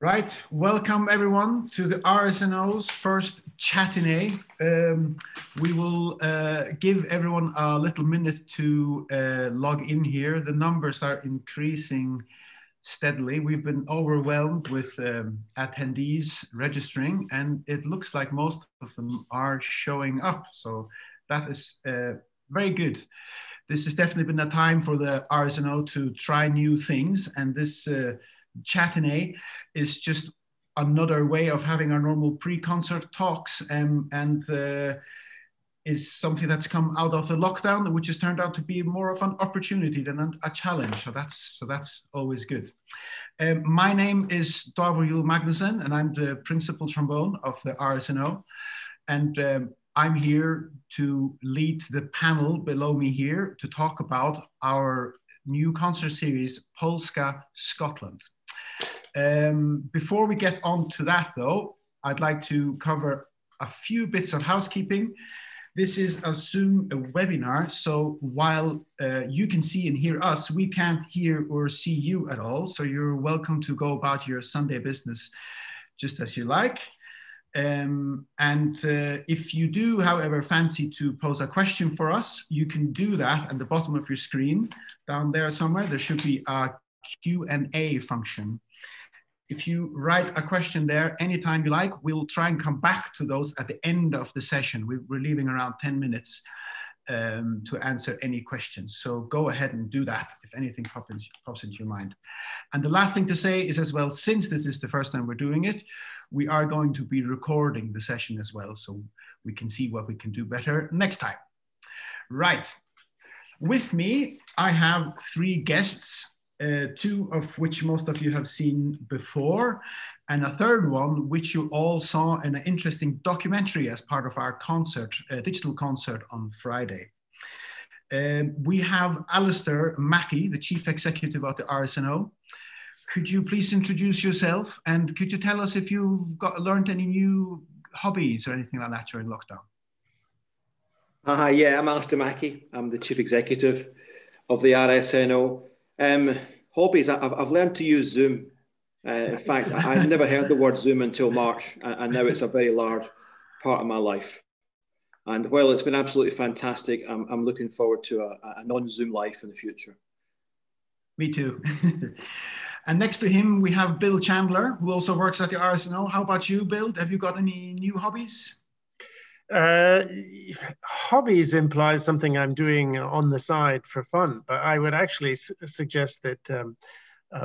Right, welcome everyone to the Rsno's first Chatinée. We will give everyone a little minute to log in here. The numbers are increasing steadily. We've been overwhelmed with attendees registering, and it looks like most of them are showing up. So that is very good. This has definitely been a time for the Rsno to try new things, and this Chatinée is just another way of having our normal pre-concert talks, and is something that's come out of the lockdown, which has turned out to be more of an opportunity than a challenge. So that's always good. My name is Dávur Magnussen, and I'm the principal trombone of the Rsno, and I'm here to lead the panel below me here to talk about our new concert series, Polska Scotland. Before we get on to that though, I'd like to cover a few bits of housekeeping. This is a Zoom webinar, so while you can see and hear us, we can't hear or see you at all. So you're welcome to go about your Sunday business just as you like. If you do, however, fancy to pose a question for us, you can do that at the bottom of your screen. Down there somewhere, there should be a Q&A function. If you write a question there anytime you like, we'll try and come back to those at the end of the session. We're leaving around 10 minutes to answer any questions. So go ahead and do that if anything pops into your mind. And the last thing to say is as well, since this is the first time we're doing it, we are going to be recording the session as well, so we can see what we can do better next time. Right. With me, I have three guests, two of which most of you have seen before, and a third one, which you all saw in an interesting documentary as part of our concert, digital concert on Friday. We have Alistair Mackey, the Chief Executive of the Rsno. Could you please introduce yourself, and could you tell us if you've learned any new hobbies or anything like that during lockdown? Yeah, I'm Alistair Mackey. I'm the Chief Executive of the Rsno. Hobbies, I've learned to use Zoom. In fact, I never heard the word Zoom until March, and now it's a very large part of my life. And while it's been absolutely fantastic, I'm looking forward to a non-Zoom life in the future. Me too. And next to him, we have Bill Chandler, who also works at the Rsno. How about you, Bill? Have you got any new hobbies? Hobbies implies something I'm doing on the side for fun, but I would actually suggest that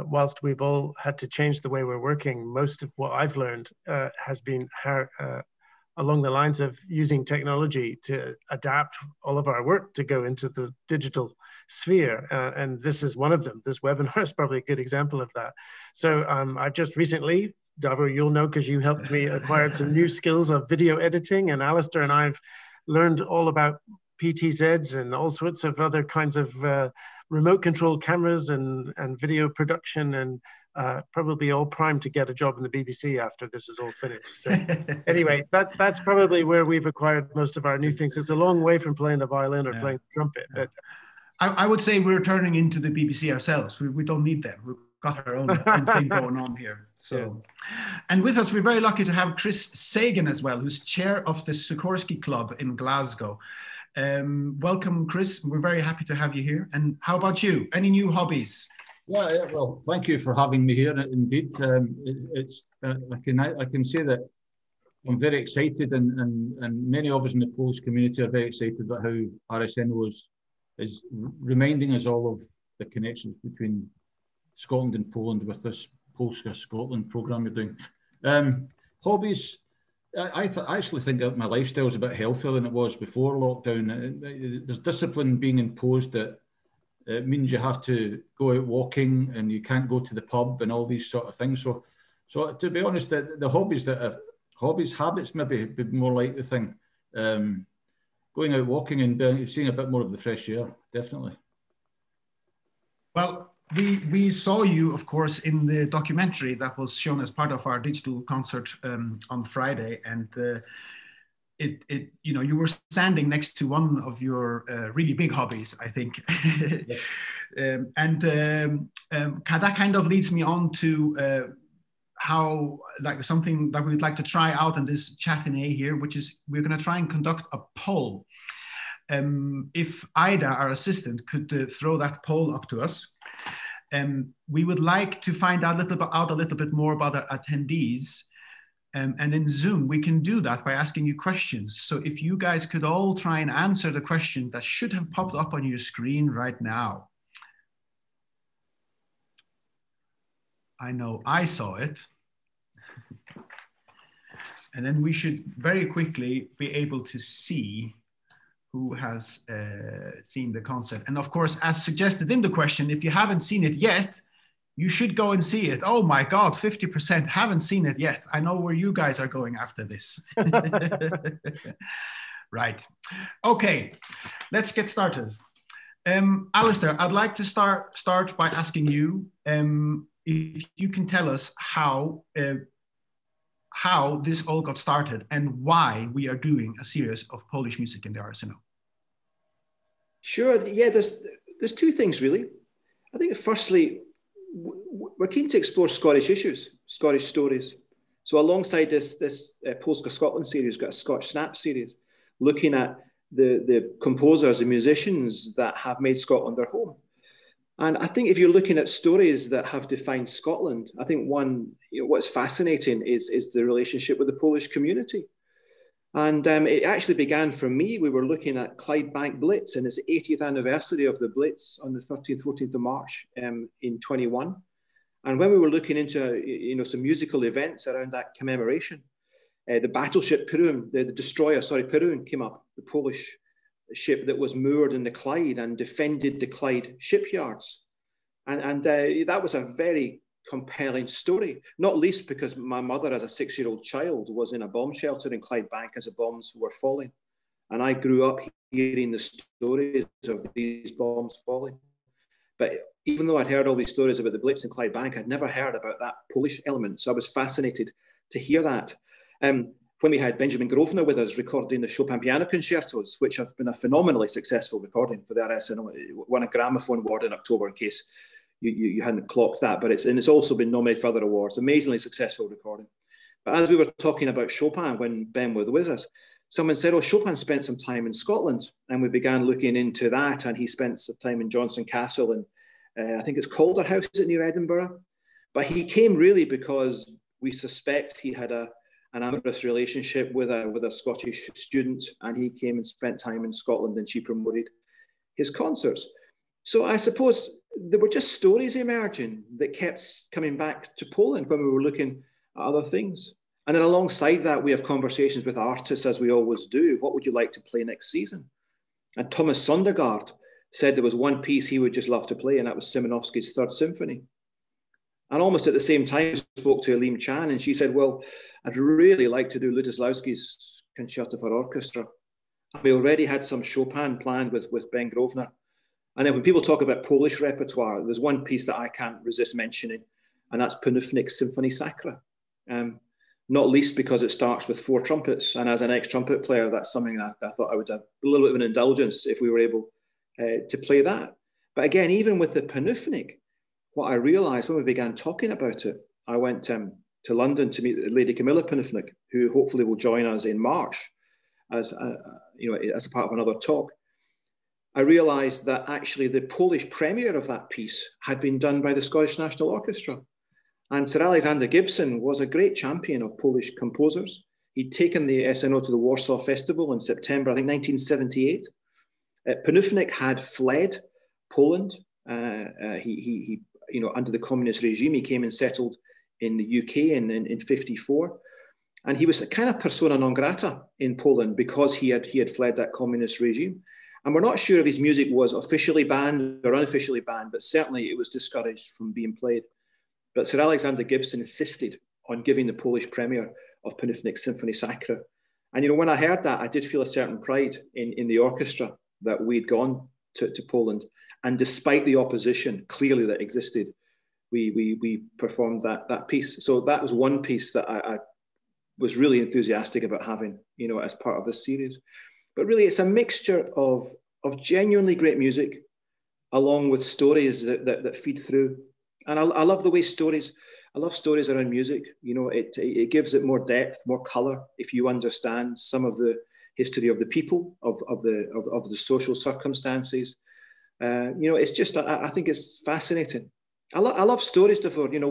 whilst we've all had to change the way we're working, most of what I've learned has been along the lines of using technology to adapt all of our work to go into the digital sphere. And this is one of them. This webinar is probably a good example of that. So I've just recently, Dávur, you'll know because you helped me acquire some new skills of video editing, and Alistair and I've learned all about PTZs and all sorts of other kinds of remote control cameras and video production, and probably all primed to get a job in the BBC after this is all finished. So anyway, that's probably where we've acquired most of our new things. It's a long way from playing the violin or playing the trumpet. But I would say we're turning into the BBC ourselves. We don't need them. We've got our own thing going on here. So, and with us, we're very lucky to have Chris Sagan as well, who's chair of the Sikorski Club in Glasgow. Welcome, Chris. We're very happy to have you here. And how about you? Any new hobbies? Yeah, well, thank you for having me here. Indeed, I can say that I'm very excited, and many of us in the Polish community are very excited about how Rsno is reminding us all of the connections between Scotland and Poland with this Polska Scotland programme you're doing. Hobbies, I actually think that my lifestyle is a bit healthier than it was before lockdown. There's discipline being imposed that it means you have to go out walking and you can't go to the pub and all these sort of things. So to be honest, the habits maybe be more like the thing. Going out walking and seeing a bit more of the fresh air, definitely. Well, we saw you, of course, in the documentary that was shown as part of our digital concert on Friday, and you were standing next to one of your really big hobbies, I think. That kind of leads me on to like something that we'd like to try out in this Chatinée here, which is we're going to try and conduct a poll. If Ida, our assistant, could throw that poll up to us. We would like to find out a little bit more about our attendees. And in Zoom, we can do that by asking you questions. So if you guys could all try and answer the question that should have popped up on your screen right now. I know I saw it. And then we should very quickly be able to see who has seen the concert. And of course, as suggested in the question, if you haven't seen it yet, you should go and see it. Oh my God, 50% haven't seen it yet. I know where you guys are going after this. Right. Okay, let's get started. Alistair, I'd like to start by asking you if you can tell us how this all got started and why we are doing a series of Polish music in the Rsno. Sure. Yeah, there's two things really. I think firstly, we're keen to explore Scottish issues, Scottish stories. So alongside this Polska Scotland series, we've got a Scotch Snap series, looking at the composers, the musicians that have made Scotland their home. And I think if you're looking at stories that have defined Scotland, I think one, what's fascinating is the relationship with the Polish community. And it actually began for me, we were looking at Clydebank Blitz, and it's the 80th anniversary of the Blitz on the 13th, 14th of March in 21. And when we were looking into some musical events around that commemoration, the battleship Perun, the destroyer, Perun came up, the Polish ship that was moored in the Clyde and defended the Clyde shipyards. And that was a very compelling story, not least because my mother as a 6-year-old child was in a bomb shelter in Clydebank as the bombs were falling. And I grew up hearing the stories of these bombs falling. But even though I'd heard all these stories about the Blitz in Clydebank, I'd never heard about that Polish element. So I was fascinated to hear that. When we had Benjamin Grosvenor with us recording the Chopin piano concertos, which have been a phenomenally successful recording for the Rsno, won a gramophone award in October, in case you hadn't clocked that, but it's also been nominated for other awards. Amazingly successful recording. But as we were talking about Chopin when Ben was with us, someone said, oh, Chopin spent some time in Scotland. And we began looking into that, and he spent some time in Johnson Castle, and I think it's Calder House, is it near Edinburgh? But he came really because we suspect he had an amorous relationship with a Scottish student, and he came and spent time in Scotland, and she promoted his concerts. So I suppose there were just stories emerging that kept coming back to Poland when we were looking at other things. And then alongside that, we have conversations with artists, as we always do. What would you like to play next season? And Thomas Sondergaard said there was one piece he would just love to play, and that was Szymanowski's Third Symphony. And almost at the same time, I spoke to Alim Chan, and she said, well, I'd really like to do Lutoslawski's Concerto for Orchestra. And we already had some Chopin planned with Ben Grosvenor. And then when people talk about Polish repertoire, there's one piece that I can't resist mentioning, and that's Panufnik's Symphony Sacra. Not least because it starts with 4 trumpets. And as an ex-trumpet player, that's something that I thought I would have a little bit of an indulgence if we were able to play that. But again, even with the Panufnik, what I realized when we began talking about it, I went to London to meet Lady Camilla Panufnik, who hopefully will join us in March as a part of another talk. I realized that actually the Polish premiere of that piece had been done by the Scottish National Orchestra. And Sir Alexander Gibson was a great champion of Polish composers. He'd taken the Rsno to the Warsaw Festival in September, I think 1978. Panufnik had fled Poland. He under the communist regime, he came and settled in the UK in 54. And he was a kind of persona non grata in Poland because he had fled that communist regime. And we're not sure if his music was officially banned or unofficially banned, but certainly it was discouraged from being played. But Sir Alexander Gibson insisted on giving the Polish premiere of Panufnik's Symphony Sacra. And when I heard that, I did feel a certain pride in the orchestra that we'd gone to Poland. And despite the opposition clearly that existed, we performed that piece. So that was one piece that I was really enthusiastic about having, as part of this series. But really, it's a mixture of genuinely great music, along with stories that feed through. And I love the way stories, I love stories around music. You know, it gives it more depth, more color, if you understand some of the history of the people, of the social circumstances. You know, it's just, I think it's fascinating. I love stories, Dávur. You know,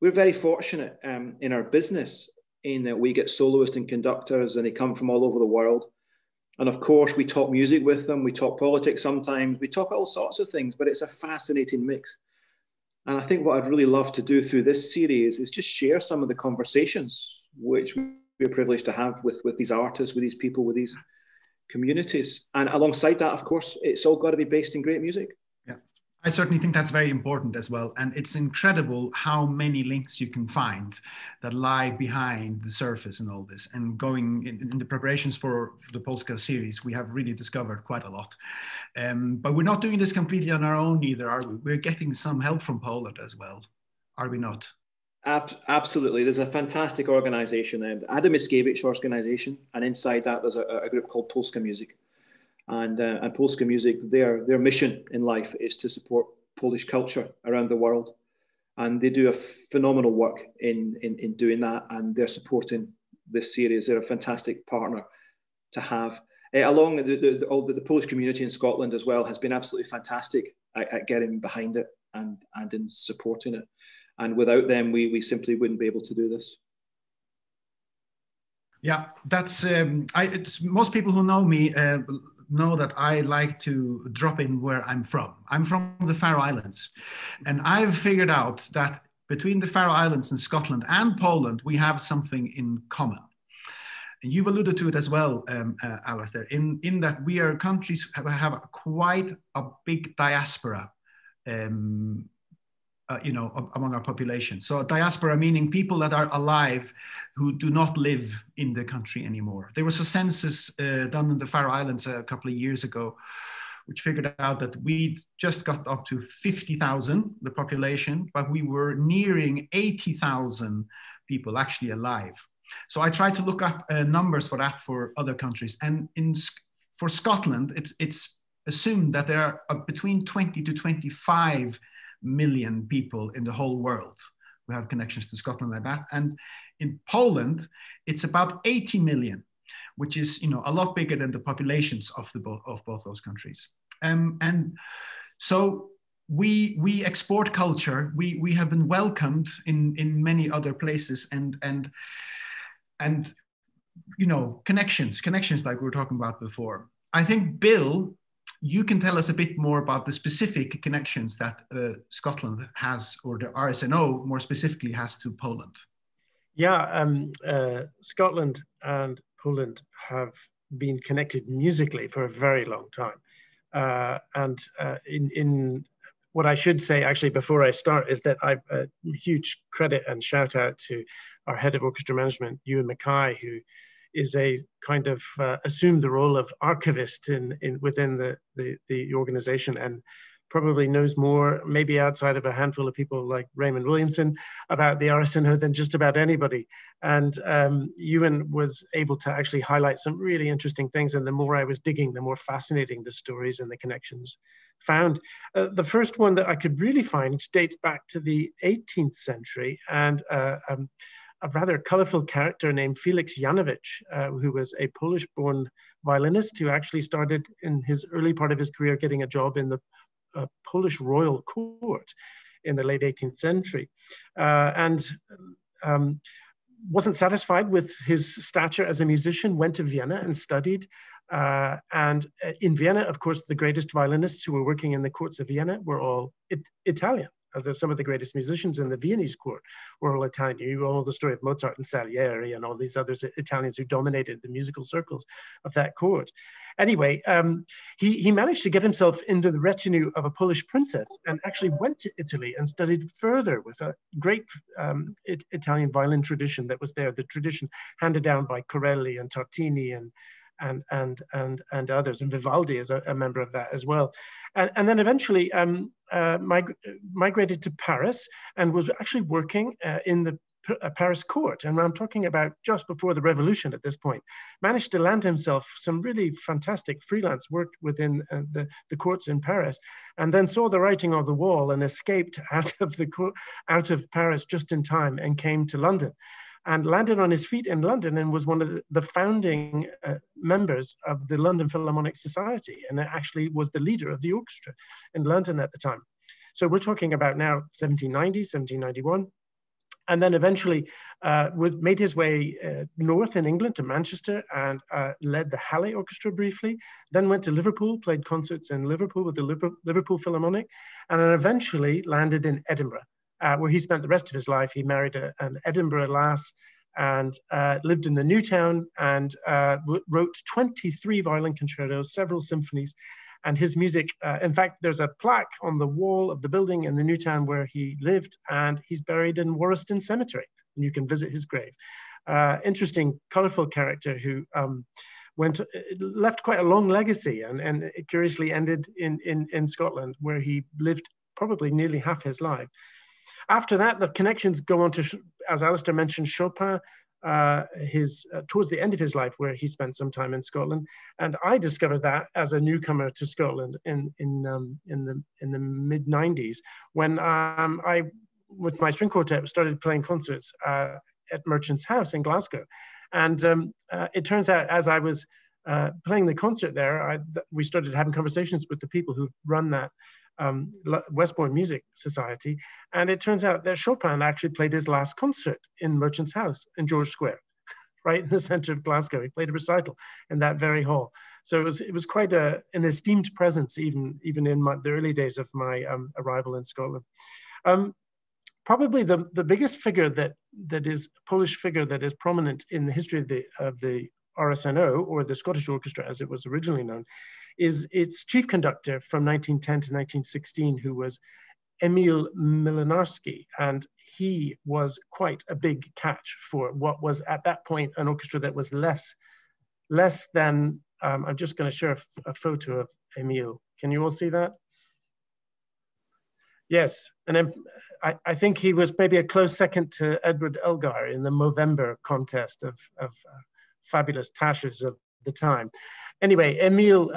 we're very fortunate in our business in that we get soloists and conductors, and they come from all over the world. And of course, we talk music with them. We talk politics sometimes. We talk all sorts of things, but it's a fascinating mix. And I think what I'd really love to do through this series is just share some of the conversations which we're privileged to have with these artists, with these people, with these communities. And alongside that, of course, it's all got to be based in great music. Yeah, I certainly think that's very important as well. And it's incredible how many links you can find that lie behind the surface and all this. And going in the preparations for the Polska series, we have really discovered quite a lot. But we're not doing this completely on our own either, are we? We're getting some help from Poland as well, are we not? Absolutely. There's a fantastic organization, the Adam Mickiewicz organization, and inside that there's a group called Polska Music. And Polska Music, their mission in life is to support Polish culture around the world. And they do a phenomenal work in doing that, and they're supporting this series. They're a fantastic partner to have. Along the Polish community in Scotland as well has been absolutely fantastic at getting behind it and in supporting it. And without them, we simply wouldn't be able to do this. Yeah, that's most people who know me know that I like to drop in where I'm from. I'm from the Faroe Islands, and I've figured out that between the Faroe Islands and Scotland and Poland, we have something in common. And you've alluded to it as well, Alistair, in that we are countries have quite a big diaspora, you know, among our population. So diaspora meaning people that are alive who do not live in the country anymore. There was a census done in the Faroe Islands a couple of years ago, which figured out that we just got up to 50,000, the population, but we were nearing 80,000 people actually alive. So I tried to look up numbers for that for other countries. And for Scotland, it's assumed that there are between 20 to 25 million people in the whole world who have connections to Scotland like that. And in Poland, it's about 80 million, which is, you know, a lot bigger than the populations of both those countries. And so we export culture. We have been welcomed in many other places, and you know, connections like we were talking about before. I think, Bill, you can tell us a bit more about the specific connections that Scotland has, or the RSNO more specifically has, to Poland. Yeah, Scotland and Poland have been connected musically for a very long time. In what I should say, actually, before I start, is that I've a huge credit and shout out to our head of orchestra management, Ewan Mackey, who is a kind of assumed the role of archivist within the organization, and probably knows more, maybe outside of a handful of people like Raymond Williamson, about the RSNO than just about anybody. And Ewan was able to actually highlight some really interesting things, and the more I was digging, the more fascinating the stories and the connections found. The first one that I could really find dates back to the 18th century, and a rather colorful character named Felix Janovich, who was a Polish-born violinist who actually started in his early part of his career getting a job in the Polish royal court in the late 18th century. And wasn't satisfied with his stature as a musician, went to Vienna and studied. And in Vienna, of course, the greatest violinists who were working in the courts of Vienna were all Italian. Some of the greatest musicians in the Viennese court were all Italian. You all know the story of Mozart and Salieri and all these other Italians who dominated the musical circles of that court. Anyway, he managed to get himself into the retinue of a Polish princess and actually went to Italy and studied further with a great Italian violin tradition that was there, the tradition handed down by Corelli and Tartini and others, and Vivaldi is a member of that as well. And then eventually migrated to Paris and was actually working in the Paris court, and I'm talking about just before the revolution at this point, managed to land himself some really fantastic freelance work within the courts in Paris, and then saw the writing on the wall and escaped out of Paris just in time and came to London, and landed on his feet in London and was one of the founding members of the London Philharmonic Society, and actually was the leader of the orchestra in London at the time. So we're talking about now 1790, 1791. And then eventually made his way north in England to Manchester and led the Halle Orchestra briefly, then went to Liverpool, played concerts in Liverpool with the Liverpool Philharmonic, and then eventually landed in Edinburgh, where he spent the rest of his life. He married an Edinburgh lass and lived in the New Town, and wrote 23 violin concertos, several symphonies. And his music, in fact, there's a plaque on the wall of the building in the New Town where he lived, and he's buried in Warriston Cemetery, and you can visit his grave. Interesting, colorful character who left quite a long legacy, and it curiously ended in Scotland, where he lived probably nearly half his life. After that, the connections go on to, as Alistair mentioned, Chopin, towards the end of his life, where he spent some time in Scotland, and I discovered that as a newcomer to Scotland in the mid '90s, when I, with my string quartet, started playing concerts at Merchant's House in Glasgow, and it turns out as I was playing the concert there, we started having conversations with the people who run that Westbourne Music Society, and it turns out that Chopin actually played his last concert in Merchant's House in George Square, right in the center of Glasgow. He played a recital in that very hall. So it was quite an esteemed presence, even in the early days of my arrival in Scotland. Probably the biggest figure that is Polish figure that is prominent in the history of the RSNO, or the Scottish Orchestra as it was originally known, is its chief conductor from 1910 to 1916, who was Emile Milinarski, and he was quite a big catch for what was at that point an orchestra that was less than, I'm just going to share a photo of Emile. Can you all see that? Yes, and then I think he was maybe a close second to Edward Elgar in the Movember contest of fabulous tashes of the time. Anyway, Emile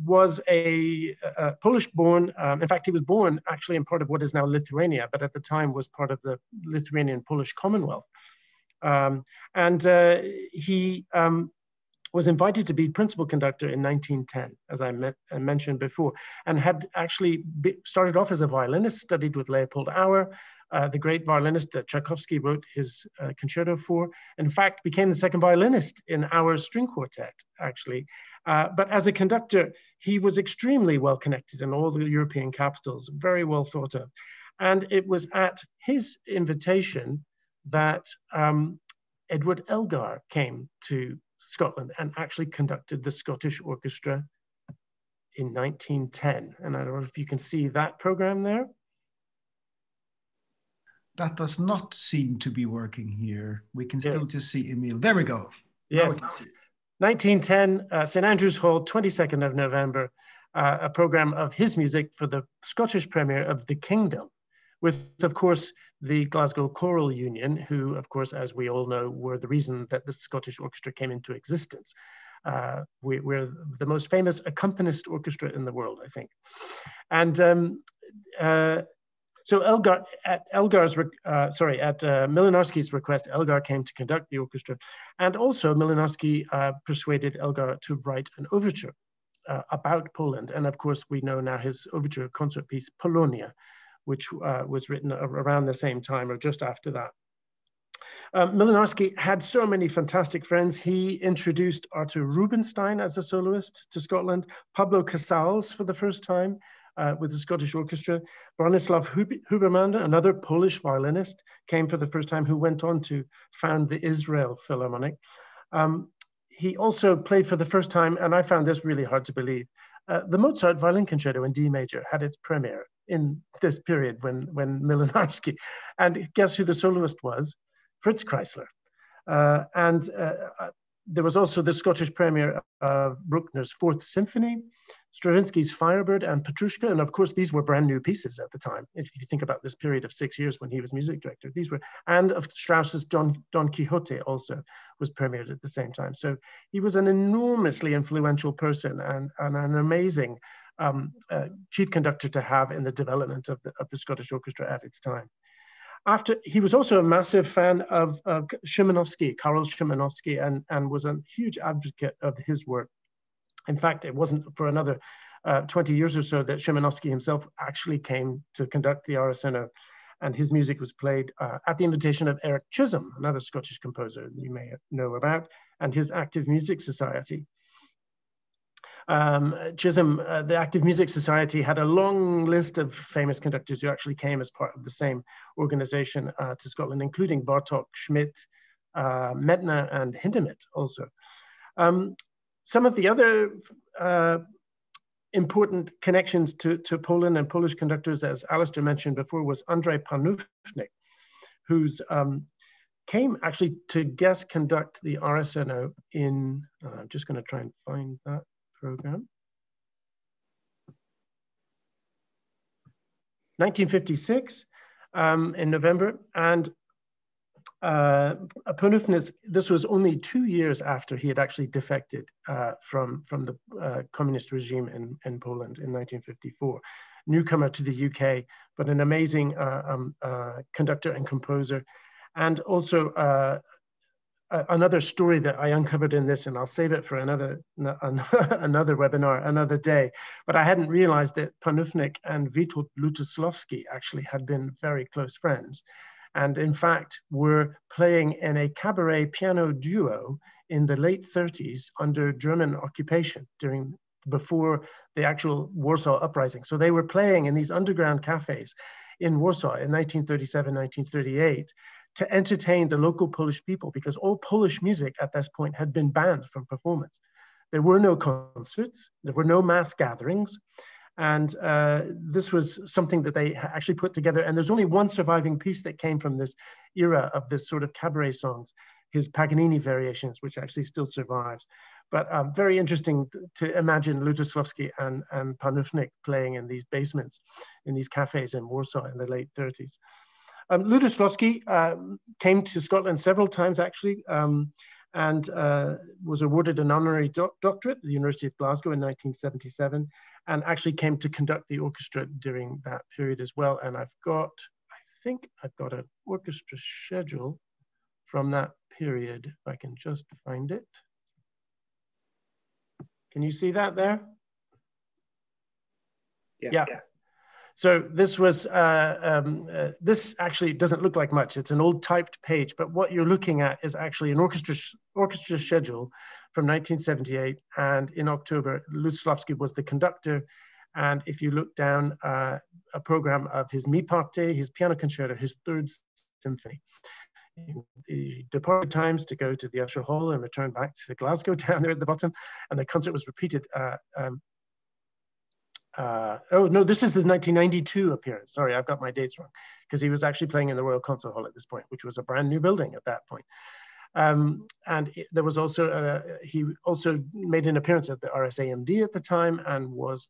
was a Polish-born, in fact, he was born actually in part of what is now Lithuania, but at the time was part of the Lithuanian-Polish Commonwealth. He was invited to be principal conductor in 1910, as I mentioned before, and had actually started off as a violinist, studied with Leopold Auer, the great violinist that Tchaikovsky wrote his concerto for. In fact, became the second violinist in Auer's string quartet, actually. But as a conductor, he was extremely well connected in all the European capitals, very well thought of. And it was at his invitation that Edward Elgar came to Scotland and actually conducted the Scottish Orchestra in 1910. And I don't know if you can see that program there. That does not seem to be working here. We can still just see Emile. There we go. Yes. 1910, St. Andrew's Hall, 22nd of November, a program of his music for the Scottish premiere of The Kingdom, with, of course, the Glasgow Choral Union, who, of course, as we all know, were the reason that the Scottish Orchestra came into existence. We're the most famous accompanist orchestra in the world, I think. And so at Milinarski's request, Elgar came to conduct the orchestra, and also Milinarski persuaded Elgar to write an overture about Poland. And of course, we know now his overture concert piece, Polonia, which was written around the same time or just after that. Milinarski had so many fantastic friends. He introduced Artur Rubinstein as a soloist to Scotland, Pablo Casals for the first time, with the Scottish Orchestra. Bronislaw Huberman, another Polish violinist, came for the first time, who went on to found the Israel Philharmonic. He also played for the first time, and I found this really hard to believe, the Mozart Violin Concerto in D major had its premiere in this period when Milinarski, and guess who the soloist was? Fritz Kreisler. There was also the Scottish premiere of Bruckner's Fourth Symphony, Stravinsky's Firebird and Patricia. And of course, these were brand new pieces at the time. If you think about this period of 6 years when he was music director, these were, and of Strauss's Don Quixote also was premiered at the same time. So he was an enormously influential person and an amazing chief conductor to have in the development of the Scottish orchestra at its time. He was also a massive fan of Szymanowski, Karol Szymanowski, and was a huge advocate of his work. In fact, it wasn't for another 20 years or so that Szymanowski himself actually came to conduct the Rsno, and his music was played at the invitation of Eric Chisholm, another Scottish composer you may know about, and his Active Music Society. Chisholm, the Active Music Society had a long list of famous conductors who actually came as part of the same organization to Scotland, including Bartók, Schmidt, Metna, and Hindemith also. Some of the other important connections to Poland and Polish conductors, as Alistair mentioned before, was Andrzej Panównik, who's came actually to guest conduct the Rsno in, I'm just going to try and find that program. 1956 in November, and Panównik, this was only 2 years after he had actually defected from the communist regime in Poland in 1954. Newcomer to the UK, but an amazing conductor and composer. And also another story that I uncovered in this, and I'll save it for another webinar, another day, but I hadn't realized that Panównik and Witold Lutosławski actually had been very close friends. And in fact, were playing in a cabaret piano duo in the late 30s under German occupation before the actual Warsaw Uprising. So they were playing in these underground cafes in Warsaw in 1937, 1938, to entertain the local Polish people, because all Polish music at this point had been banned from performance. There were no concerts, there were no mass gatherings, and this was something that they actually put together. And there's only one surviving piece that came from this era of this sort of cabaret songs, his Paganini variations, which actually still survives. But very interesting to imagine Lutosławski and Panównik playing in these basements, in these cafes in Warsaw in the late 30s. Lutosławski came to Scotland several times actually, and was awarded an honorary doctorate at the University of Glasgow in 1977, and actually came to conduct the orchestra during that period as well. And I think I've got an orchestra schedule from that period, if I can just find it. Can you see that there? Yeah. So this was, this actually doesn't look like much. It's an old typed page, but what you're looking at is actually an orchestra schedule from 1978. And in October, Lutosławski was the conductor. And if you look down, a program of his Mi Parte, his piano concerto, his Third Symphony. He departed times to go to the Usher Hall and return back to Glasgow down there at the bottom. And the concert was repeated. Oh no, this is the 1992 appearance. Sorry, I've got my dates wrong, because he was actually playing in the Royal Concert Hall at this point, which was a brand new building at that point. There was also, he also made an appearance at the RSAMD at the time and was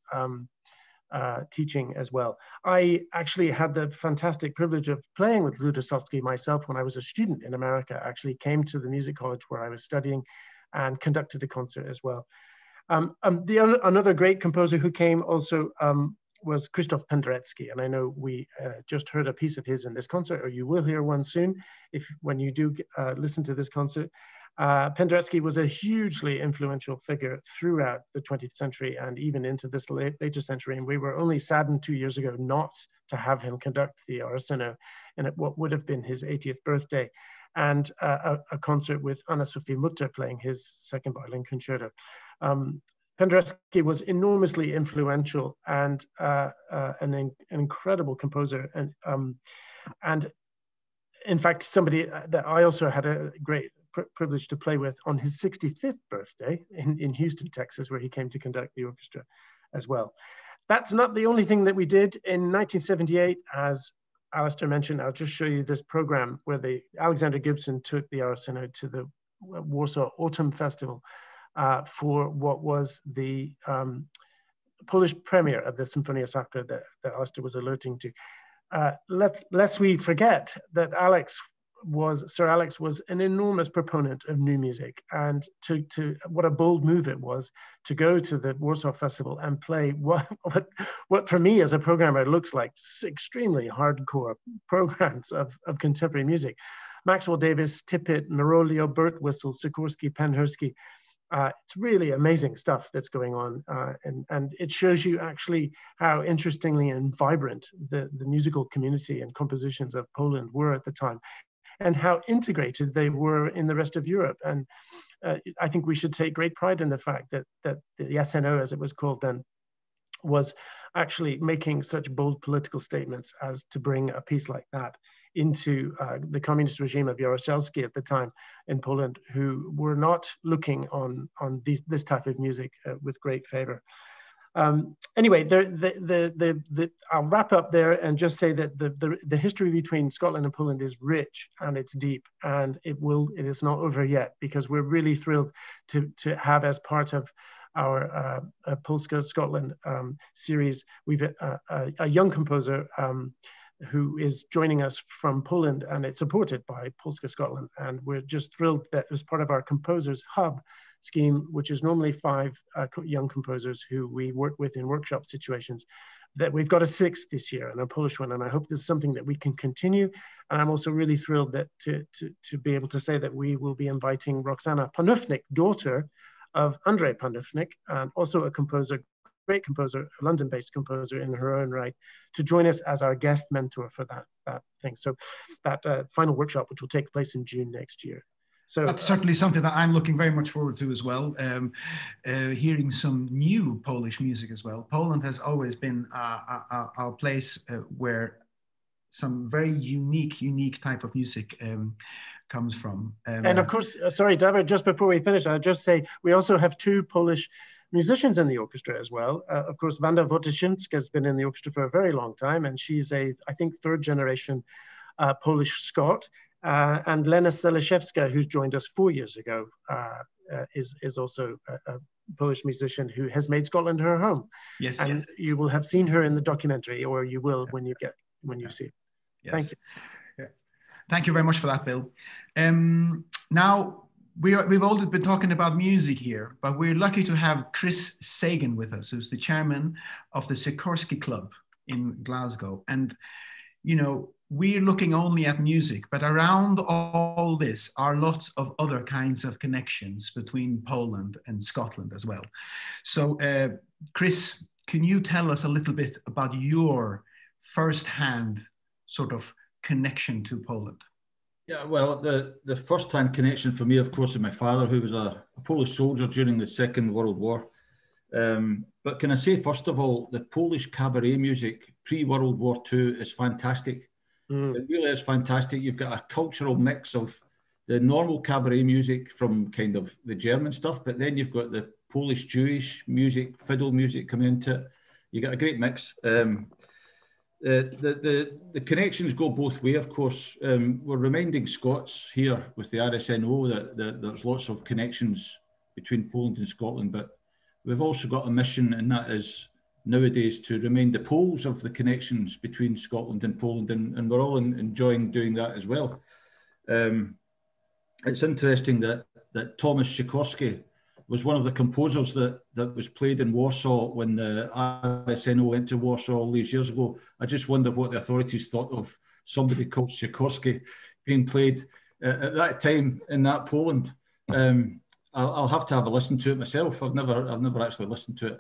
teaching as well. I actually had the fantastic privilege of playing with Lutosławski myself when I was a student in America. I actually came to the music college where I was studying and conducted a concert as well. Another great composer who came also was Krzysztof Penderecki, and I know we just heard a piece of his in this concert, or you will hear one soon when you do listen to this concert. Penderecki was a hugely influential figure throughout the 20th century and even into this later century, and we were only saddened 2 years ago not to have him conduct the Rsno in what would have been his 80th birthday, and a concert with Anna-Sophie Mutter playing his second violin concerto. Penderecki was enormously influential and an incredible composer, and in fact somebody that I also had a great privilege to play with on his 65th birthday in Houston, Texas, where he came to conduct the orchestra as well. That's not the only thing that we did. In 1978, as Alistair mentioned, I'll just show you this program where Alexander Gibson took the Rsno to the Warsaw Autumn Festival for what was the Polish premiere of the Symphonia Sacra that Alistair was alerting to. Lest we forget that Sir Alex was an enormous proponent of new music, and to what a bold move it was to go to the Warsaw Festival and play what for me as a programmer looks like extremely hardcore programs of contemporary music. Maxwell Davis, Tippett, Nerolio, Birtwistle, Sikorski, Penhurski. It's really amazing stuff that's going on, and it shows you actually how interestingly and vibrant the musical community and compositions of Poland were at the time, and how integrated they were in the rest of Europe. And I think we should take great pride in the fact that the SNO, as it was called then, was actually making such bold political statements as to bring a piece like that into the communist regime of Jaruzelski at the time in Poland, who were not looking on this type of music with great favor. Anyway, I'll wrap up there and just say that the history between Scotland and Poland is rich and it's deep, and it is not over yet, because we're really thrilled to have, as part of our Polska Scotland series, we've a young composer who is joining us from Poland, and it's supported by Polska Scotland. And we're just thrilled that as part of our Composers Hub scheme, which is normally 5 young composers who we work with in workshop situations, that we've got a 6th this year, and a Polish one. And I hope this is something that we can continue. And I'm also really thrilled that to be able to say that we will be inviting Roxana Panufnik, daughter of Andrzej Panufnik, and also a composer, great composer, a London-based composer in her own right, to join us as our guest mentor for that thing. So that final workshop, which will take place in June next year. So that's certainly something that I'm looking very much forward to as well. Hearing some new Polish music as well. Poland has always been a place where some very unique type of music comes from. And of course, sorry, Dávur, just before we finish, I'll just say we also have 2 Polish musicians in the orchestra as well. Of course, Wanda Wojtaszynska has been in the orchestra for a very long time, and she's I think, 3rd generation Polish Scot. And Lena Seleszewska, who's joined us 4 years ago, is also a Polish musician who has made Scotland her home. Yes, and yes. You will have seen her in the documentary, or you will when you see it. Yes. Thank you. Yeah. Thank you very much for that, Bill. Now, we've already been talking about music here, but we're lucky to have Chris Sagan with us, who's the chairman of the Sikorski Club in Glasgow. And, you know, we're looking only at music, but around all this are lots of other kinds of connections between Poland and Scotland as well. So, Chris, can you tell us a little bit about your first-hand sort of connection to Poland? Yeah, well, the first-hand connection for me, of course, is my father, who was a Polish soldier during the Second World War. But can I say, first of all, the Polish cabaret music pre-World War II is fantastic. It really is fantastic. You've got a cultural mix of the normal cabaret music from kind of the German stuff, but then you've got the Polish Jewish music, fiddle music coming into it. You got a great mix. The connections go both ways, of course. We're reminding Scots here with the RSNO that there's lots of connections between Poland and Scotland, but we've also got a mission, and that is nowadays to remind the Poles of the connections between Scotland and Poland, and we're all enjoying doing that as well. It's interesting that Thomas Sikorski was one of the composers that was played in Warsaw when the RSNO went to Warsaw all these years ago. I just wonder what the authorities thought of somebody called Sikorski being played at that time in that Poland. I'll have to have a listen to it myself. I've never actually listened to it.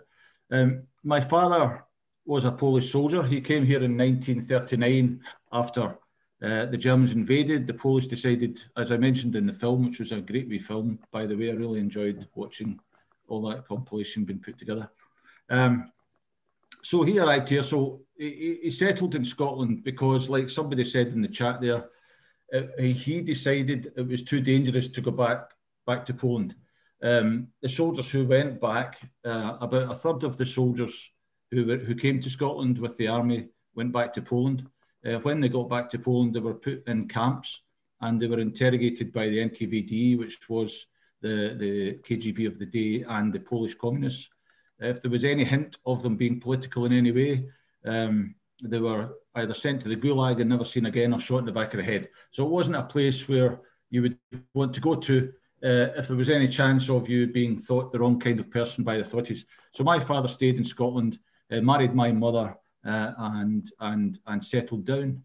My father was a Polish soldier. He came here in 1939 after the Germans invaded. The Polish decided, as I mentioned in the film, which was a great wee film, by the way, I really enjoyed watching all that compilation being put together. So he arrived here. So he settled in Scotland because, like somebody said in the chat there, he decided it was too dangerous to go back to Poland. The soldiers who went back, about a third of the soldiers who came to Scotland with the army went back to Poland. When they got back to Poland, they were put in camps, and they were interrogated by the NKVD, which was the KGB of the day, and the Polish communists. If there was any hint of them being political in any way, they were either sent to the Gulag and never seen again, or shot in the back of the head. So it wasn't a place where you would want to go to if there was any chance of you being thought the wrong kind of person by the authorities. So my father stayed in Scotland, married my mother, and settled down.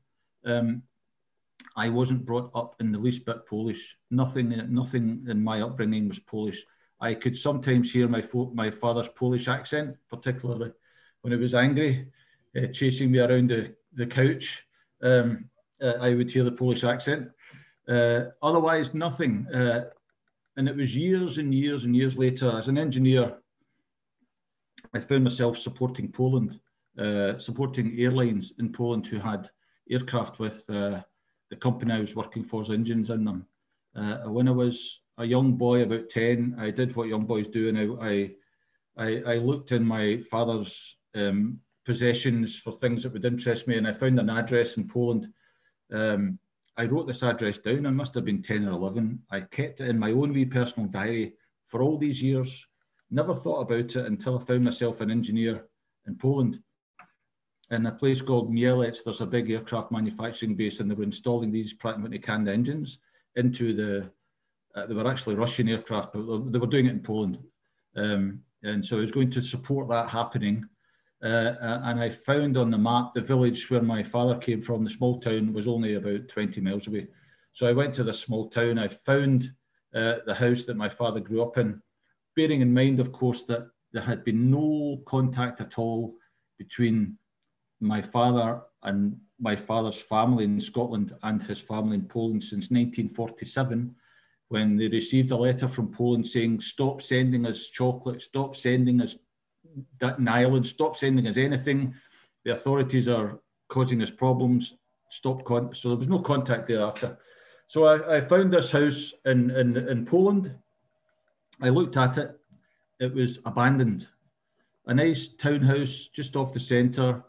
I wasn't brought up in the least bit Polish. Nothing in my upbringing was Polish. I could sometimes hear my father's Polish accent, particularly when he was angry, chasing me around the couch. I would hear the Polish accent. Otherwise, nothing. And it was years and years and years later, as an engineer, I found myself supporting Poland, supporting airlines in Poland who had aircraft with the company I was working for's engines in them. When I was a young boy, about 10, I did what young boys do, and I looked in my father's possessions for things that would interest me, and I found an address in Poland. I wrote this address down. I must have been 10 or 11. I kept it in my own wee personal diary for all these years. Never thought about it until I found myself an engineer in Poland. In a place called Mielec, there's a big aircraft manufacturing base, and they were installing these Pratt & Whitney canned engines into they were actually Russian aircraft, but they were doing it in Poland. And so I was going to support that happening. And I found on the map the village where my father came from, the small town, was only about 20 miles away. So I went to this small town. I found the house that my father grew up in, bearing in mind, of course, that there had been no contact at all between my father and my father's family in Scotland and his family in Poland since 1947, when they received a letter from Poland saying, stop sending us chocolate, stop sending us an island, stop sending us anything. The authorities are causing us problems. So there was no contact thereafter. So I found this house in Poland. I looked at it. It was abandoned. A nice townhouse just off the centre,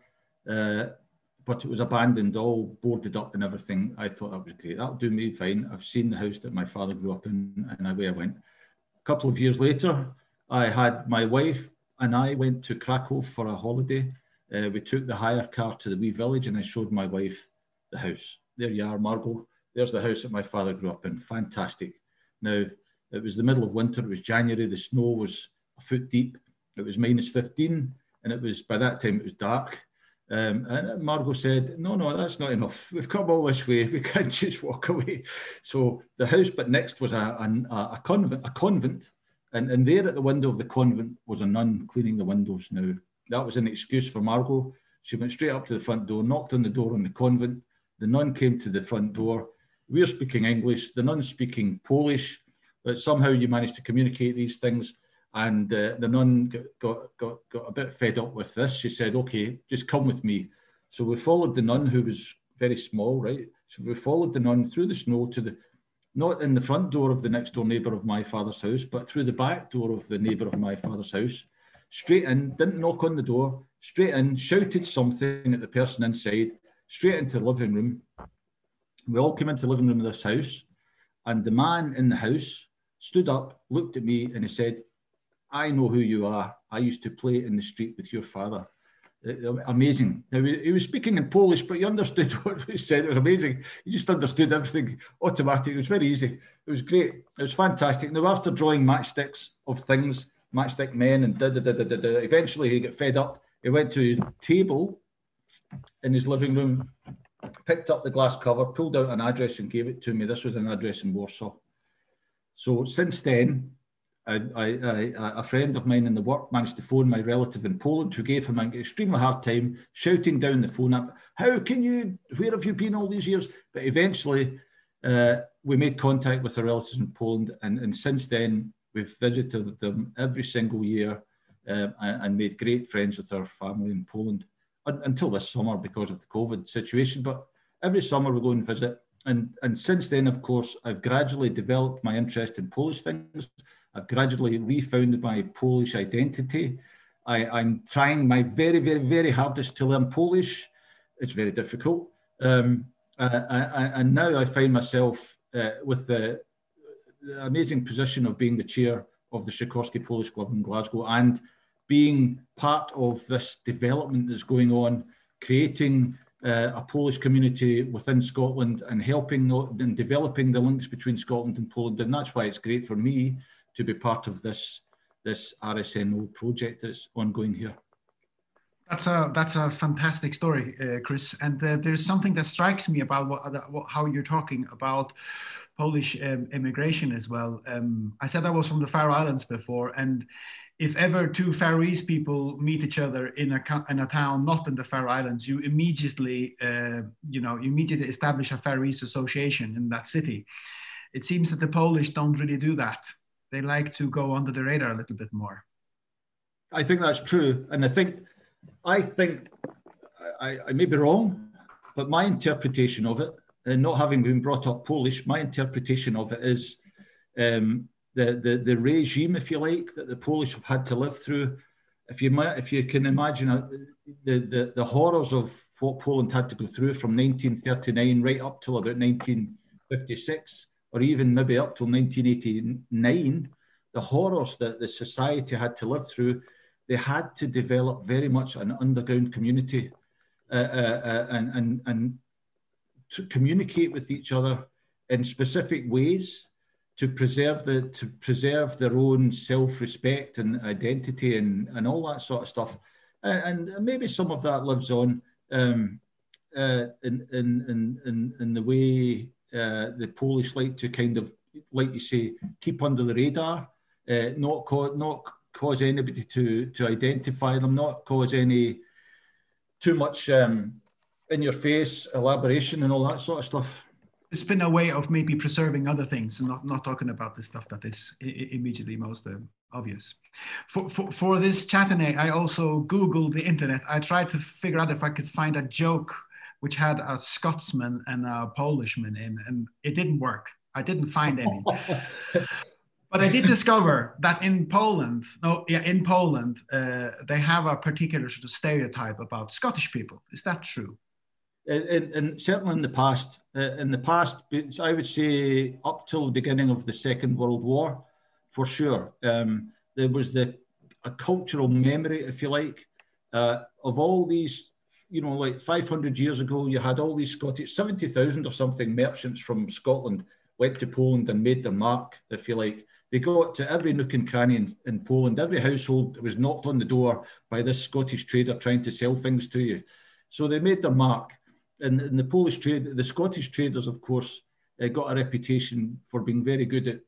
but it was abandoned, all boarded up and everything. I thought that was great. That'll do me fine. I've seen the house that my father grew up in, and away I went. A couple of years later, I had my wife and I went to Krakow for a holiday. We took the hire car to the wee village, and I showed my wife the house. There you are, Margot. There's the house that my father grew up in. Fantastic. Now, it was the middle of winter. It was January. The snow was a foot deep. It was -15, and it was, by that time, it was dark. And Margot said, no, that's not enough. We've come all this way. We can't just walk away. So the house but next was a convent. And there at the window of the convent was a nun cleaning the windows. Now, that was an excuse for Margot. She went straight up to the front door, knocked on the door in the convent. The nun came to the front door. We're speaking English. The nun's speaking Polish. But somehow you managed to communicate these things. And the nun got a bit fed up with this. She said, okay, just come with me. So we followed the nun, who was very small, right? So we followed the nun through the snow to not in the front door of the next door neighbour of my father's house, but through the back door of the neighbour of my father's house. Straight in, didn't knock on the door, straight in, shouted something at the person inside, straight into the living room. We all came into the living room of this house, and the man in the house stood up, looked at me, and he said, I know who you are. I used to play in the street with your father. Amazing. Now, he was speaking in Polish, but you understood what he said. It was amazing. You just understood everything automatically. It was very easy. It was great. It was fantastic. Now, after drawing matchsticks of things, matchstick men and eventually he got fed up. He went to his table in his living room, picked up the glass cover, pulled out an address and gave it to me. This was an address in Warsaw. So since then, a friend of mine in the work managed to phone my relative in Poland, who gave him an extremely hard time, shouting down the phone up, where have you been all these years? But eventually we made contact with our relatives in Poland, and since then we've visited them every single year and made great friends with our family in Poland until this summer because of the COVID situation. But every summer we go and visit. And since then, of course, I've gradually developed my interest in Polish things. I've gradually refounded my Polish identity. I'm trying my very, very, very hardest to learn Polish. It's very difficult. And now I find myself with the amazing position of being the chair of the Sikorski Polish Club in Glasgow and being part of this development that's going on, creating a Polish community within Scotland and helping and developing the links between Scotland and Poland. And that's why it's great for me to be part of this RSNO project that's ongoing here. That's a fantastic story, Chris. And there's something that strikes me about how you're talking about Polish immigration as well. I said I was from the Faroe Islands before, and if ever two Faroese people meet each other in a town not in the Faroe Islands, you immediately establish a Faroese association in that city. It seems that the Polish don't really do that. They like to go under the radar a little bit more. I think that's true, and I think I may be wrong, but my interpretation of it, and not having been brought up Polish, my interpretation of it is the regime, if you like, that the Polish have had to live through. If you can imagine the horrors of what Poland had to go through from 1939 right up till about 1956, or even maybe up till 1989, the horrors that the society had to live through, they had to develop very much an underground community and to communicate with each other in specific ways to preserve their own self-respect and identity and all that sort of stuff. And maybe some of that lives on in the way the Polish like to kind of, like you say, keep under the radar, not cause anybody to identify them, not cause any too much in your face elaboration and all that sort of stuff. It's been a way of maybe preserving other things and not talking about the stuff that is immediately most obvious. For this Chatinée, I also Googled the internet. I tried to figure out if I could find a joke which had a Scotsman and a Polishman in, and it didn't work. I didn't find any. But I did discover that in Poland, they have a particular sort of stereotype about Scottish people. Is that true? And certainly in the past, I would say up till the beginning of the Second World War, for sure, there was a cultural memory, if you like, of all these, like 500 years ago, you had all these Scottish, 70,000 or something merchants from Scotland went to Poland and made their mark, if you like. They got to every nook and cranny in Poland, every household that was knocked on the door by this Scottish trader trying to sell things to you. So they made their mark. And the Scottish traders, of course, got a reputation for being very good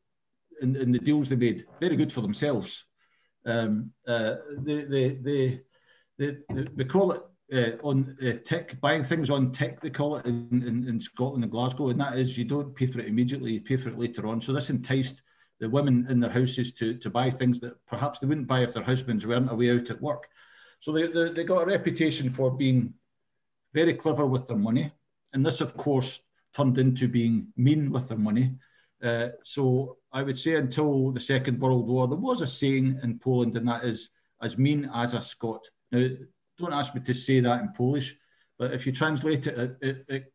in the deals they made, very good for themselves. They call it on tick, buying things on tick, they call it in Scotland and Glasgow, and that is you don't pay for it immediately, you pay for it later on. So this enticed the women in their houses to buy things that perhaps they wouldn't buy if their husbands weren't away out at work. So they got a reputation for being very clever with their money. And this, of course, turned into being mean with their money. So I would say until the Second World War, there was a saying in Poland, and that is, as mean as a Scot. Now, don't ask me to say that in Polish, but if you translate it,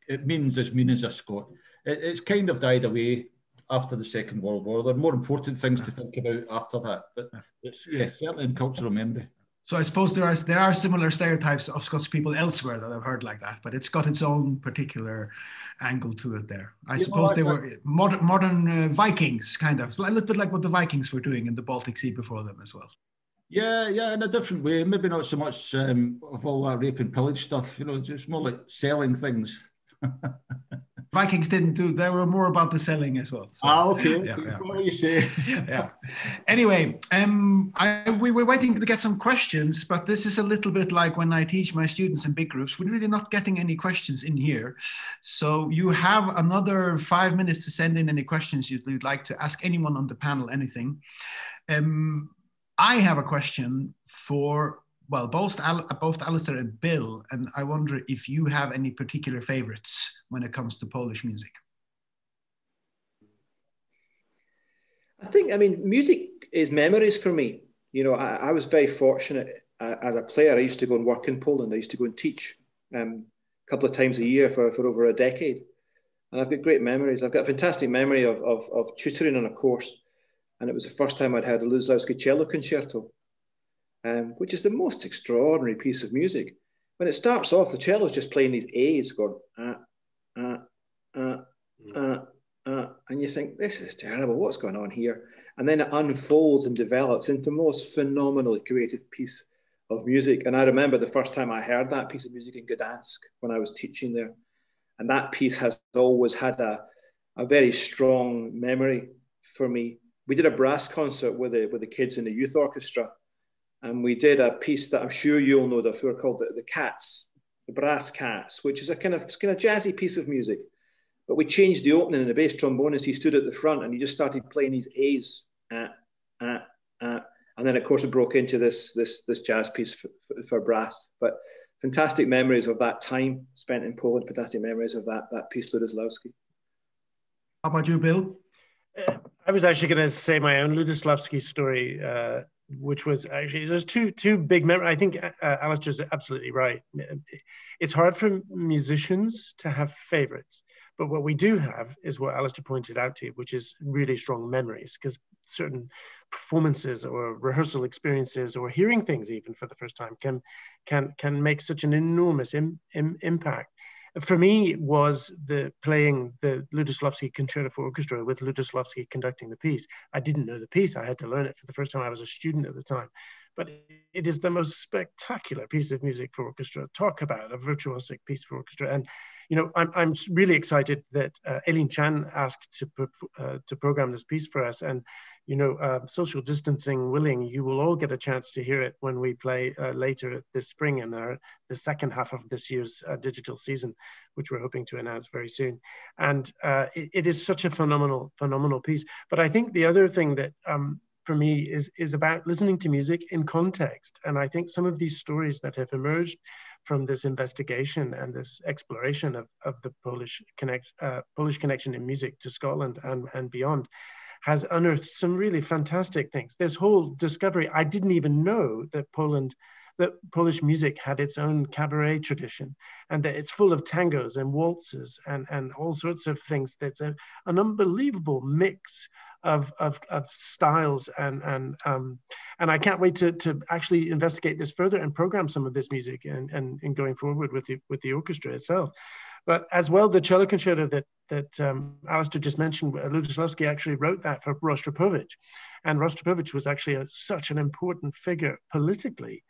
it means as mean as a Scot. It's kind of died away after the Second World War. There are more important things to think about after that. But it's, certainly in cultural memory. So I suppose there are similar stereotypes of Scots people elsewhere that I've heard like that, but it's got its own particular angle to it there. I suppose they were modern Vikings, kind of. It's a little bit like what the Vikings were doing in the Baltic Sea before them as well. Yeah, in a different way. Maybe not so much of all that rape and pillage stuff, just more like selling things. Vikings didn't do, they were more about the selling as well. So, okay. What you say? Yeah. Anyway, we were waiting to get some questions, but this is a little bit like when I teach my students in big groups, we're really not getting any questions in here. So you have another 5 minutes to send in any questions you'd like to ask anyone on the panel, anything. I have a question for, well, both Alistair and Bill, and I wonder if you have any particular favorites when it comes to Polish music. I mean, music is memories for me. I was very fortunate as a player. I used to go and work in Poland. I used to go and teach a couple of times a year for over a decade. And I've got great memories. I've got a fantastic memory of tutoring on a course. And it was the first time I'd heard a Milinarski Cello Concerto, which is the most extraordinary piece of music. When it starts off, the cello's just playing these A's going, and you think, this is terrible, what's going on here? And then it unfolds and develops into the most phenomenally creative piece of music. And I remember the first time I heard that piece of music in Gdansk when I was teaching there. And that piece has always had a very strong memory for me. We did a brass concert with the kids in the youth orchestra. And we did a piece that I'm sure you'll know, Dávur, called the Cats, the Brass Cats, which is a kind of jazzy piece of music. But we changed the opening, and the bass trombonist, he stood at the front and he just started playing these A's. And then, of course, it broke into this jazz piece for brass. But fantastic memories of that time spent in Poland, fantastic memories of that piece, Milinarski. How about you, Bill? I was actually going to say my own Milinarski story, which was actually, there's two big memories. I think Alistair's absolutely right. It's hard for musicians to have favorites, but what we do have is what Alistair pointed out to you, which is really strong memories, because certain performances or rehearsal experiences or hearing things even for the first time can make such an enormous impact. For me, it was playing the Milinarski Concerto for Orchestra with Milinarski conducting the piece. I didn't know the piece. I had to learn it for the first time. I was a student at the time. But it is the most spectacular piece of music for orchestra. Talk about a virtuosic piece for orchestra. And, you know, I'm really excited that Eileen Chan asked to program this piece for us. And, you know, social distancing willing, you will all get a chance to hear it when we play later this spring in the second half of this year's digital season, which we're hoping to announce very soon. And it is such a phenomenal piece. But I think the other thing that for me is about listening to music in context. And I think some of these stories that have emerged from this investigation and this exploration of the Polish connection in music to Scotland and beyond has unearthed some really fantastic things. This whole discovery, I didn't even know that Polish music had its own cabaret tradition, and that it's full of tangos and waltzes and all sorts of things. That's an unbelievable mix of styles, and I can't wait to actually investigate this further and program some of this music and going forward with the orchestra itself. But as well, the cello concerto that Alistair just mentioned, Milinarski actually wrote that for Rostropovich, and Rostropovich was actually such an important figure politically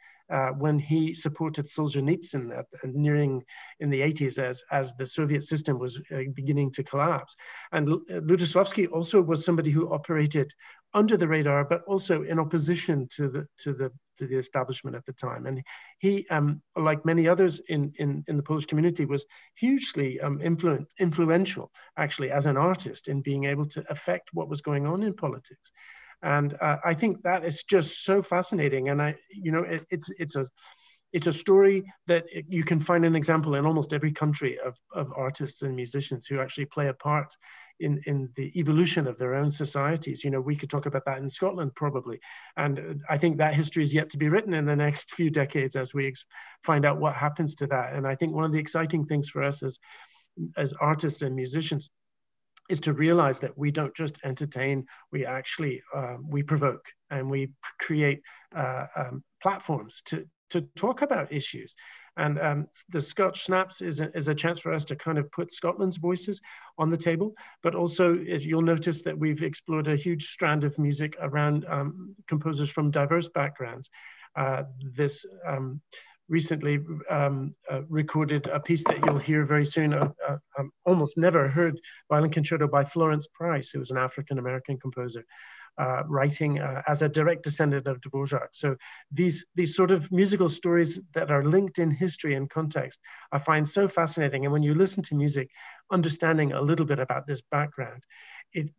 when he supported Solzhenitsyn nearing in the 80s as the Soviet system was beginning to collapse. And Milinarski also was somebody who operated under the radar, but also in opposition to the establishment at the time. And he, like many others in the Polish community, was hugely influential, actually, as an artist in being able to affect what was going on in politics. And I think that is just so fascinating. And it's a story that you can find an example in almost every country of artists and musicians who actually play a part in the evolution of their own societies. You know, we could talk about that in Scotland probably. And I think that history is yet to be written in the next few decades as we find out what happens to that. And I think one of the exciting things for us as artists and musicians is to realize that we don't just entertain, we actually, we provoke, and we create platforms to talk about issues. And the Scotch Snaps is a chance for us to kind of put Scotland's voices on the table, but also you'll notice that we've explored a huge strand of music around composers from diverse backgrounds. This recently recorded a piece that you'll hear very soon, almost never heard violin concerto by Florence Price, who was an African-American composer, writing as a direct descendant of Dvorak. So these sort of musical stories that are linked in history and context, I find so fascinating. And when you listen to music, understanding a little bit about this background,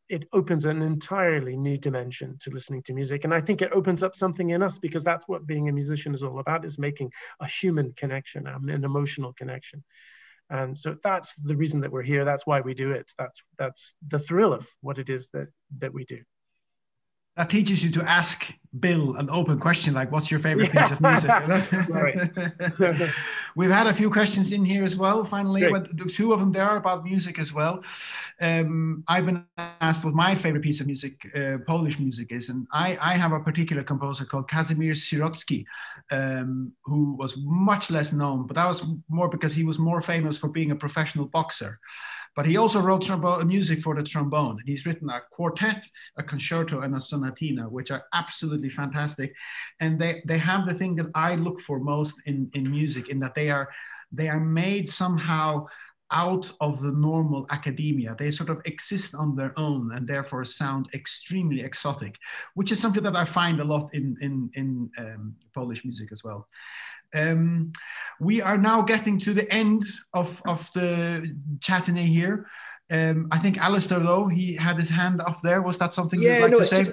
it opens an entirely new dimension to listening to music. And I think it opens up something in us, because that's what being a musician is all about, is making a human connection, an emotional connection. And so that's the reason that we're here. That's why we do it. That's the thrill of what it is that we do. That teaches you to ask Bill an open question, like, what's your favorite piece of music? Sorry. We've had a few questions in here as well, finally, Great. but the two of them there are about music as well. I've been asked what my favorite piece of music, Polish music is, and I have a particular composer called Kazimierz Sikorski, who was much less known, but that was more because he was more famous for being a professional boxer. But he also wrote music for the trombone. He's written a quartet, a concerto, and a sonatina, which are absolutely fantastic. And they have the thing that I look for most in music, in that they are made somehow out of the normal academia. They sort of exist on their own and therefore sound extremely exotic, which is something that I find a lot in Polish music as well. We are now getting to the end of the Chatinée here. I think Alistair, though, he had his hand up there. Was that something you'd like to say?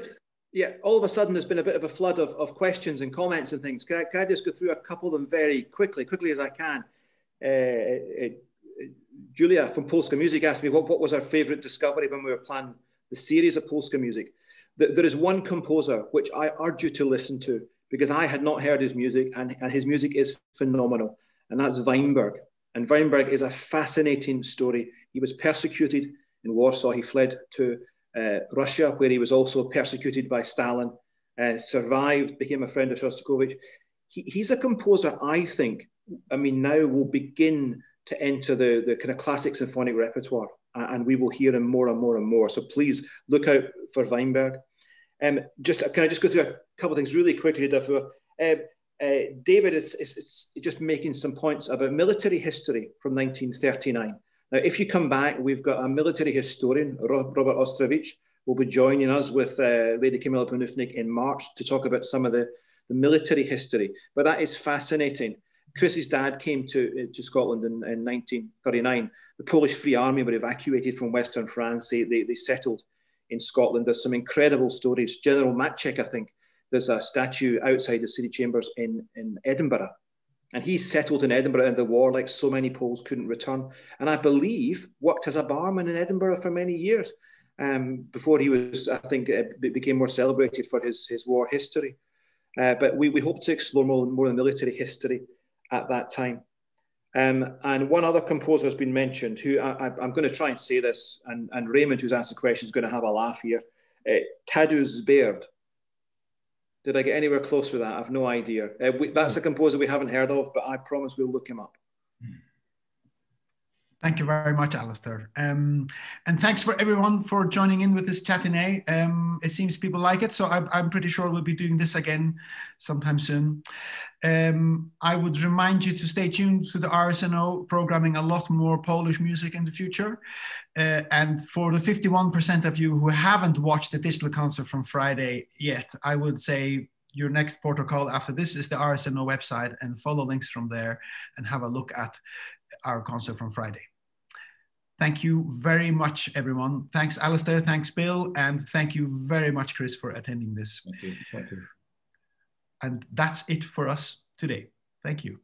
Yeah, all of a sudden there's been a bit of a flood of questions and comments and things. Can I just go through a couple of them very quickly as I can? Julia from Polska Music asked me what was our favorite discovery when we were planning the series of Polska music. There is one composer which I urge you to listen to, because I had not heard his music, and his music is phenomenal, and that's Weinberg. And Weinberg is a fascinating story. He was persecuted in Warsaw. He fled to Russia, where he was also persecuted by Stalin, survived, became a friend of Shostakovich. He's a composer, I think, now will begin to enter the kind of classic symphonic repertoire, and we will hear him more and more and more. So please look out for Weinberg. Can I just go through a couple of things really quickly, Dávur? David is just making some points about military history from 1939. Now, if you come back, we've got a military historian, Robert Ostrovich, will be joining us with Lady Kamila Panufnik in March to talk about some of the military history. But that is fascinating. Chris's dad came to Scotland in 1939. The Polish Free Army were evacuated from Western France. They settled in Scotland. There's some incredible stories. General Mackey, I think, there's a statue outside the city chambers in Edinburgh. And he settled in Edinburgh in the war, like so many Poles couldn't return. And I believe worked as a barman in Edinburgh for many years before he was, I think, became more celebrated for his war history. But we hope to explore more the military history at that time. And one other composer has been mentioned, who I'm going to try and say this, and Raymond, who's asked the question, is going to have a laugh here. Tadeusz Baird. Did I get anywhere close with that? I have no idea. That's a composer we haven't heard of, but I promise we'll look him up. Thank you very much, Alistair. And thanks for everyone for joining in with this Chatinée. It seems people like it, so I'm pretty sure we'll be doing this again sometime soon. I would remind you to stay tuned to the RSNO, programming a lot more Polish music in the future. And for the 51% of you who haven't watched the digital concert from Friday yet, I would say your next protocol after this is the RSNO website, and follow links from there and have a look at our concert from Friday. Thank you very much, everyone. Thanks, Alistair. Thanks, Bill. And thank you very much, Chris, for attending this. Thank you. Thank you. And that's it for us today. Thank you.